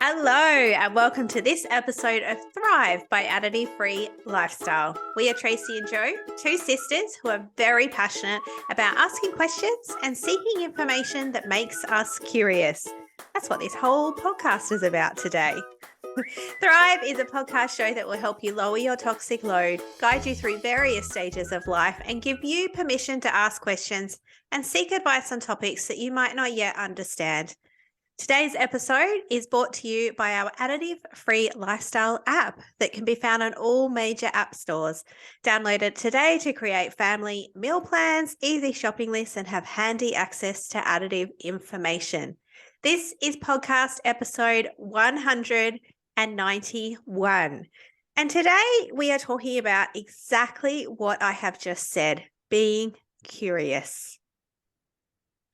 Hello, and welcome to this episode of Thrive by Additive-Free Lifestyle. We are Tracy and Jo, two sisters who are very passionate about asking questions and seeking information that makes us curious. That's what this whole podcast is about today. Thrive is a podcast show that will help you lower your toxic load, guide you through various stages of life, and give you permission to ask questions and seek advice on topics that you might not yet understand. Today's episode is brought to you by our Additive-Free Lifestyle app that can be found on all major app stores. Download it today to create family meal plans, easy shopping lists, and have handy access to additive information. This is podcast episode 191. And today we are talking about exactly what I have just said, being curious.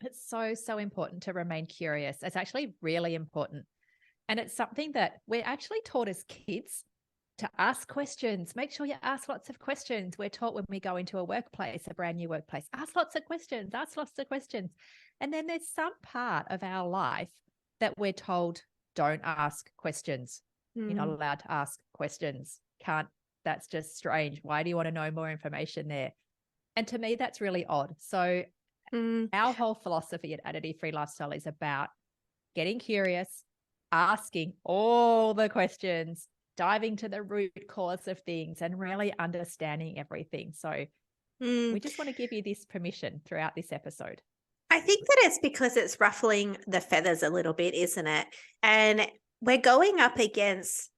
It's so important to remain curious. It's actually really important. And it's something that we're actually taught as kids to ask questions. Make sure you ask lots of questions. We're taught when we go into a workplace, a brand new workplace, ask lots of questions, ask lots of questions. And then there's some part of our life that we're told, don't ask questions. You're not allowed to ask questions. That's just strange. Why do you want to know more information there? And to me, that's really odd. So our whole philosophy at Additive-Free Lifestyle is about getting curious, asking all the questions, diving to the root cause of things, and really understanding everything. So we just want to give you this permission throughout this episode. I think that it's because it's ruffling the feathers a little bit, isn't it? And we're going up against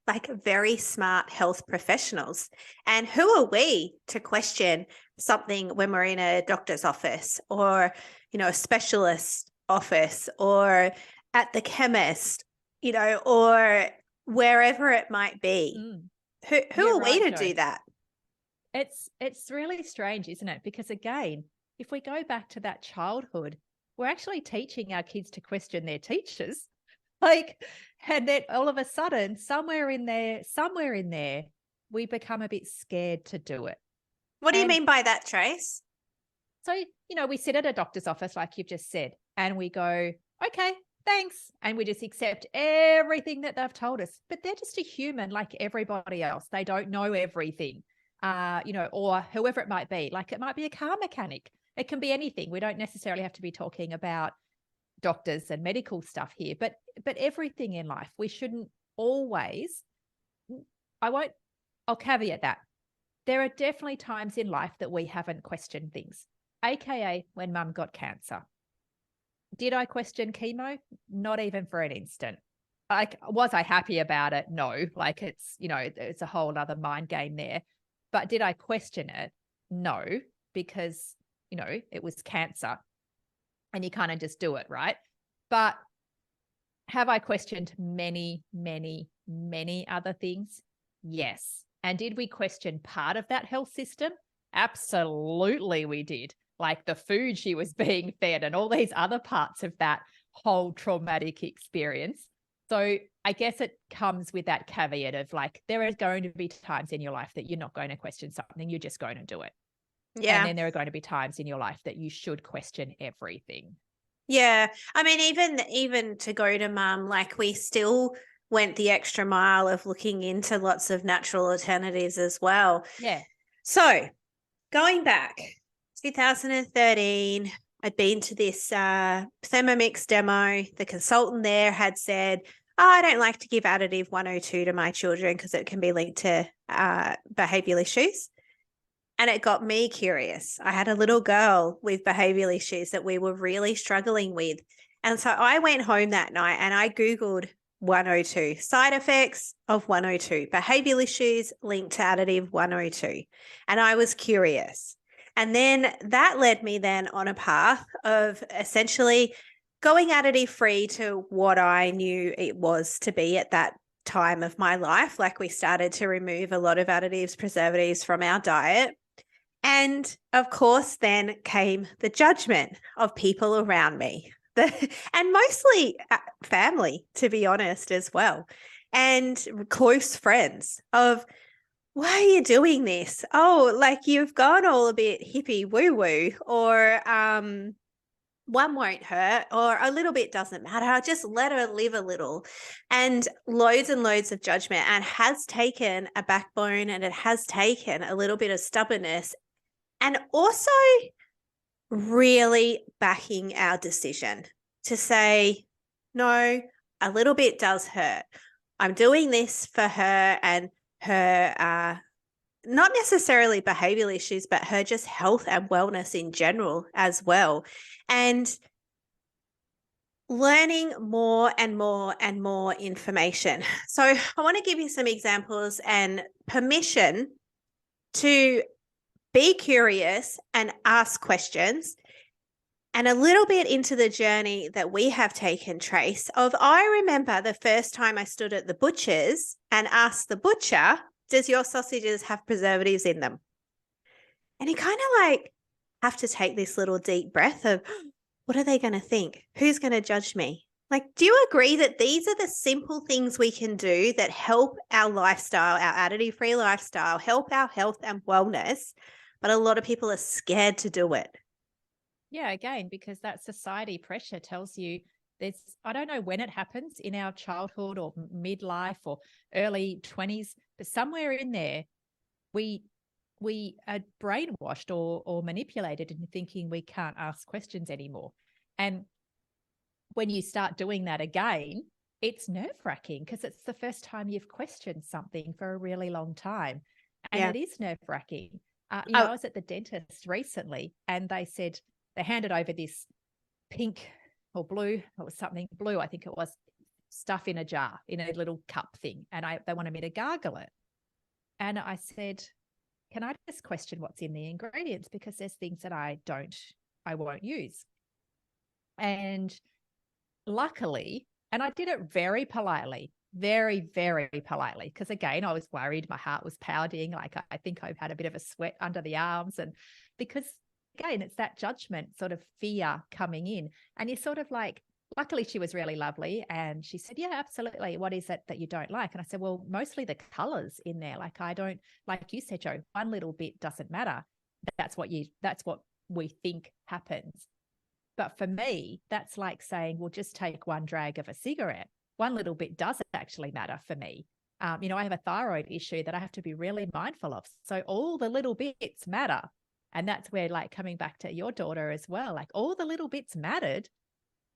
like very smart health professionals. And who are we to question something when we're in a doctor's office or, a specialist office or at the chemist, or wherever it might be? Who are we to do that? It's really strange, isn't it? Because again, if we go back to that childhood, we're actually teaching our kids to question their teachers. And then all of a sudden, somewhere in there, we become a bit scared to do it. What do you mean by that, Trace? So, we sit at a doctor's office, like you've just said, and we go, okay, thanks. And we just accept everything that they've told us. But they're just a human like everybody else. They don't know everything, or whoever it might be. Like it might be a car mechanic. It can be anything. We don't necessarily have to be talking about doctors and medical stuff here, but everything in life, we shouldn't always, I'll caveat that. There are definitely times in life that we haven't questioned things, AKA when mum got cancer. Did I question chemo? Not even for an instant. Was I happy about it? No, it's a whole other mind game there. But did I question it? No, because, it was cancer. And you kind of just do it, right? But have I questioned many, many, many other things? Yes. And did we question part of that health system? Absolutely we did. Like the food she was being fed and all these other parts of that whole traumatic experience. So I guess it comes with that caveat of there are going to be times in your life that you're not going to question something, you're just going to do it. Yeah. And then there are going to be times in your life that you should question everything. Yeah. I mean, even to go to mum, we still went the extra mile of looking into lots of natural alternatives as well. Yeah. So going back, 2013, I'd been to this Thermomix demo. The consultant there had said, I don't like to give additive 102 to my children because it can be linked to behavioural issues. And it got me curious. I had a little girl with behavioural issues that we were really struggling with. And so I went home that night and I Googled 102, side effects of 102, behavioural issues linked to additive 102. And I was curious. And then that led me then on a path of essentially going additive free to what I knew it was to be at that time of my life. We started to remove a lot of additives, preservatives from our diet. And of course, then came the judgment of people around me, and mostly family, to be honest, as well, and close friends of, why are you doing this? Oh, you've gone all a bit hippie woo-woo, or one won't hurt, or a little bit doesn't matter. I'll just let her live a little. And loads of judgment, and has taken a backbone, and it has taken a little bit of stubbornness, and also really backing our decision to say, no, a little bit does hurt. I'm doing this for her and her, not necessarily behavioral issues, but her just health and wellness in general as well. And learning more and more and more information. So I want to give you some examples and permission to be curious and ask questions, and a little bit into the journey that we have taken, Trace, of I remember the first time I stood at the butcher's and asked the butcher, does your sausages have preservatives in them? And you kind of like have to take this little deep breath of, what are they going to think? Who's going to judge me? Like, do you agree that these are the simple things we can do that help our lifestyle, our additive-free lifestyle, help our health and wellness, but a lot of people are scared to do it? Yeah, again, because that society pressure tells you there's, I don't know when it happens in our childhood or midlife or early 20s, but somewhere in there, we are brainwashed or manipulated into thinking we can't ask questions anymore. And when you start doing that again, it's nerve-wracking because it's the first time you've questioned something for a really long time. And it is nerve-wracking. I was at the dentist recently, and they said, they handed over this pink or blue, or something blue, I think it was, stuff in a jar, in a little cup thing. And they wanted me to gargle it. And I said, can I just question what's in the ingredients? Because there's things that I won't use. And luckily, and I did it very politely, very, very politely, because again, I was worried, my heart was pounding. Like, I think I've had a bit of a sweat under the arms. And because again, it's that judgment sort of fear coming in. And you're sort of like, luckily she was really lovely. And she said, yeah, absolutely. What is it that you don't like? And I said, well, mostly the colors in there. Like, I don't, like you said, Jo, one little bit doesn't matter. That's what we think happens. But for me, that's like saying, well, just take one drag of a cigarette. One little bit doesn't actually matter for me. I have a thyroid issue that I have to be really mindful of. So all the little bits matter. And that's where, like, coming back to your daughter as well, like all the little bits mattered.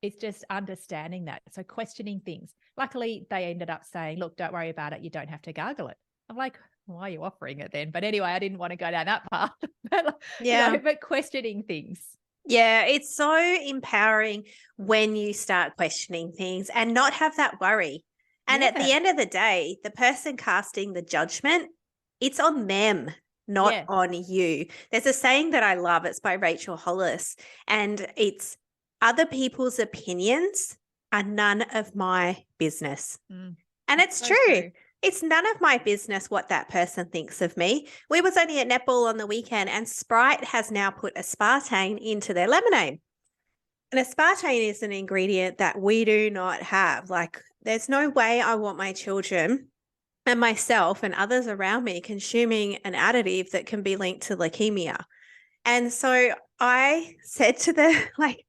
It's just understanding that. So questioning things. Luckily, they ended up saying, look, don't worry about it. You don't have to gargle it. I'm like, why are you offering it then? But anyway, I didn't want to go down that path. But questioning things. Yeah, it's so empowering when you start questioning things and not have that worry. And at the end of the day, the person casting the judgment, it's on them, not on you. There's a saying that I love. It's by Rachel Hollis, and it's, other people's opinions are none of my business. And it's so true. It's none of my business what that person thinks of me. We was only at netball on the weekend, and Sprite has now put aspartame into their lemonade. And aspartame is an ingredient that we do not have. Like, there's no way I want my children and myself and others around me consuming an additive that can be linked to leukemia. And so I said to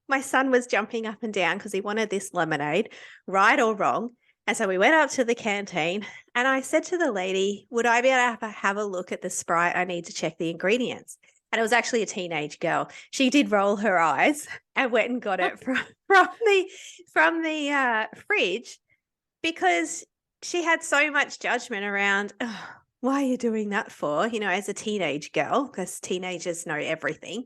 my son was jumping up and down because he wanted this lemonade, right or wrong. And so we went up to the canteen, and I said to the lady, would I be able to have a look at the Sprite? I need to check the ingredients. And it was actually a teenage girl. She did roll her eyes and went and got it from the fridge, because she had so much judgment around, oh, why are you doing that for? As a teenage girl, because teenagers know everything.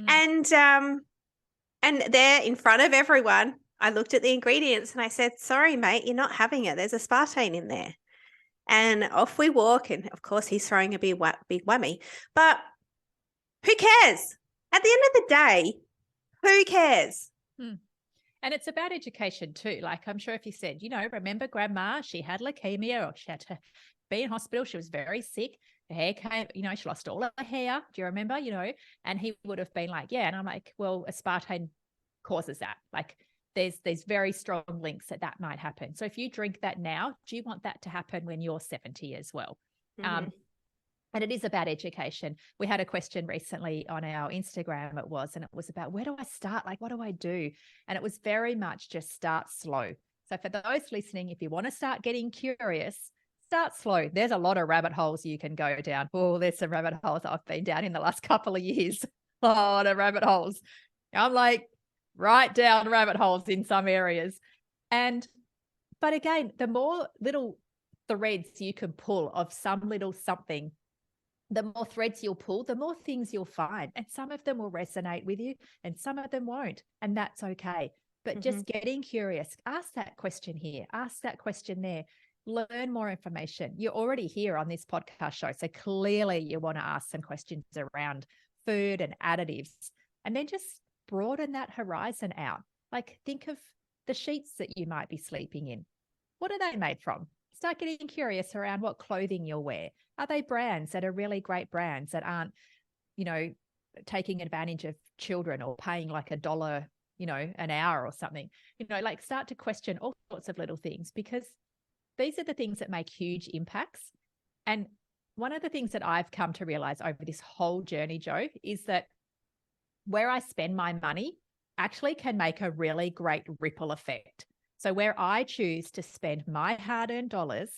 And there in front of everyone, I looked at the ingredients and I said, sorry, mate, you're not having it. There's aspartame in there. And off we walk. And of course, he's throwing a big whammy. But who cares? At the end of the day, who cares? And it's about education too. Like, I'm sure if you said, remember grandma, she had leukemia, or she had to be in hospital. She was very sick. Her hair came, she lost all her hair. Do you remember, And he would have been like, yeah. And I'm like, well, aspartame causes that. Like, there's very strong links that might happen. So if you drink that now, do you want that to happen when you're 70 as well? And it is about education. We had a question recently on our Instagram, and it was about, where do I start? Like, what do I do? And it was very much just start slow. So for those listening, if you want to start getting curious, start slow. There's a lot of rabbit holes you can go down. Oh, there's some rabbit holes I've been down in the last couple of years. A lot of rabbit holes. I'm like right down rabbit holes in some areas. But again, the more little threads you can pull of some little something, the more threads you'll pull, the more things you'll find. And some of them will resonate with you and some of them won't. And that's okay. But just getting curious, ask that question here, ask that question there, learn more information. You're already here on this podcast show. So clearly you want to ask some questions around food and additives, and then just broaden that horizon out. Like, think of the sheets that you might be sleeping in. What are they made from? Start getting curious around what clothing you'll wear. Are they brands that are really great brands that aren't, taking advantage of children or paying like $1, an hour or something? Like, start to question all sorts of little things, because these are the things that make huge impacts. And one of the things that I've come to realize over this whole journey, Jo, is that where I spend my money actually can make a really great ripple effect. So where I choose to spend my hard-earned dollars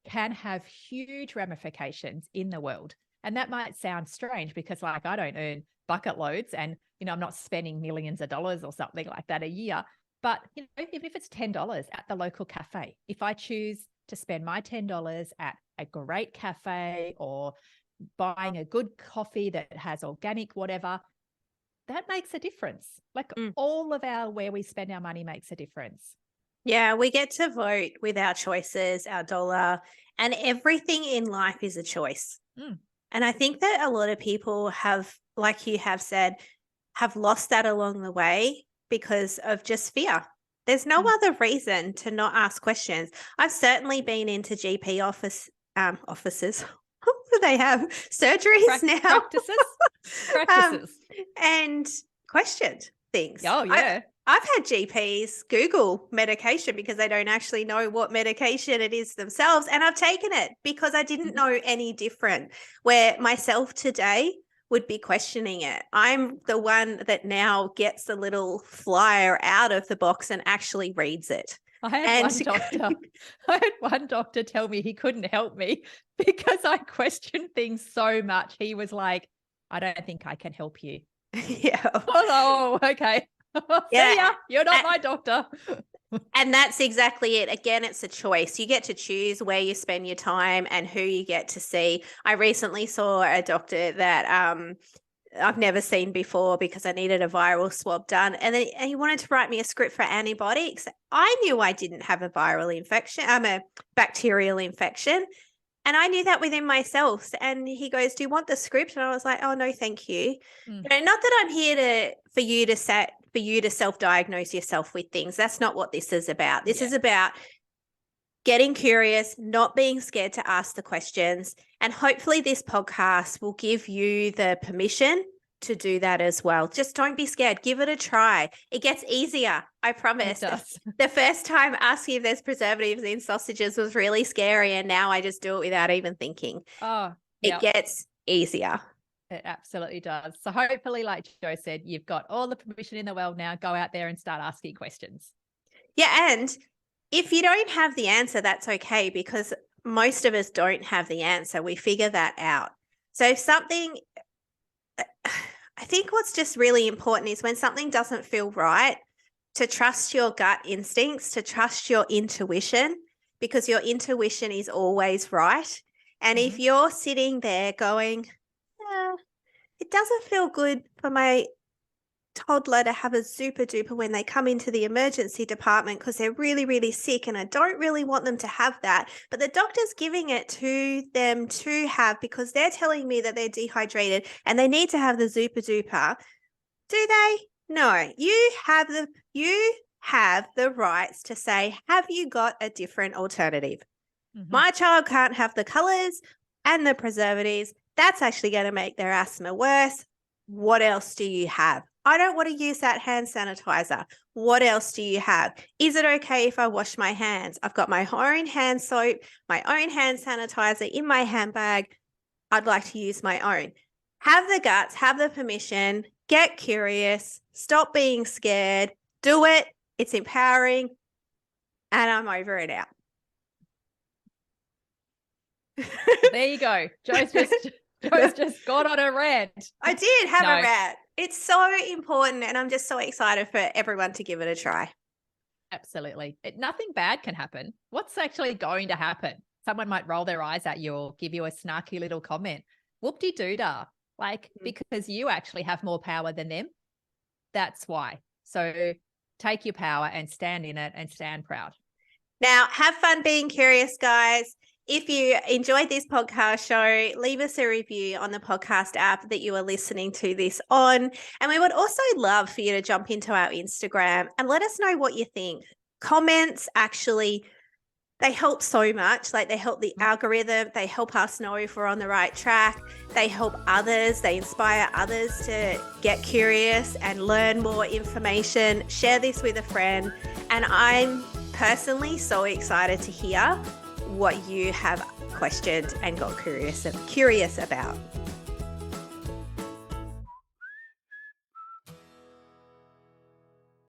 can have huge ramifications in the world. And that might sound strange because, like, I don't earn bucket loads and, I'm not spending millions of dollars or something like that a year. But, even if it's $10 at the local cafe, if I choose to spend my $10 at a great cafe or buying a good coffee that has organic whatever, that makes a difference. Like, all of where we spend our money makes a difference. Yeah, we get to vote with our choices, our dollar, and everything in life is a choice. And I think that a lot of people have, like you have said, have lost that along the way because of just fear. There's no other reason to not ask questions. I've certainly been into GP offices. What do they have? Surgeries now? Practices. And questioned things. Oh, yeah. I've had GPs Google medication because they don't actually know what medication it is themselves. And I've taken it because I didn't know any different, where myself today would be questioning it. I'm the one that now gets the little flyer out of the box and actually reads it. I had one doctor tell me he couldn't help me because I questioned things so much. He was like, I don't think I can help you. Yeah. Oh, okay. See ya. You're not my doctor. And that's exactly it. Again, it's a choice. You get to choose where you spend your time and who you get to see. I recently saw a doctor that I've never seen before because I needed a viral swab done. And he wanted to write me a script for antibiotics. I knew I didn't have a viral infection. I'm a bacterial infection. And I knew that within myself. And he goes, do you want the script? And I was like, oh, no, thank you. Not that I'm here for you to self-diagnose yourself with things. That's not what this is about. This is about getting curious, not being scared to ask the questions. And hopefully this podcast will give you the permission to do that as well. Just don't be scared. Give it a try. It gets easier. I promise. It does. The first time asking if there's preservatives in sausages was really scary. And now I just do it without even thinking. Oh, it gets easier. It absolutely does. So hopefully, like Jo said, you've got all the permission in the world now. Go out there and start asking questions. Yeah. And if you don't have the answer, that's okay, because most of us don't have the answer. We figure that out. So if something, I think what's just really important is when something doesn't feel right, to trust your gut instincts, to trust your intuition, because your intuition is always right. And if you're sitting there going, it doesn't feel good for my toddler to have a super duper when they come into the emergency department because they're really, really sick and I don't really want them to have that, but the doctor's giving it to them to have because they're telling me that they're dehydrated and they need to have the super duper. Do they? No. You have the rights to say, have you got a different alternative? My child can't have the colors and the preservatives. That's actually going to make their asthma worse. What else do you have? I don't want to use that hand sanitizer. What else do you have? Is it okay if I wash my hands? I've got my own hand soap, my own hand sanitizer in my handbag. I'd like to use my own. Have the guts, have the permission, get curious, stop being scared, do it. It's empowering. And I'm over and out. There you go. Jo's just got on a rant. I did have a rant. It's so important, and I'm just so excited for everyone to give it a try. Absolutely. Nothing bad can happen. What's actually going to happen? Someone might roll their eyes at you or give you a snarky little comment. Whoop-de-doo-dah. Because you actually have more power than them. That's why. So take your power and stand in it and stand proud. Now, have fun being curious, guys. If you enjoyed this podcast show, leave us a review on the podcast app that you are listening to this on. And we would also love for you to jump into our Instagram and let us know what you think. Comments actually, they help so much. Like, they help the algorithm. They help us know if we're on the right track. They help others. They inspire others to get curious and learn more information. Share this with a friend. And I'm personally so excited to hear what you have questioned and got curious about.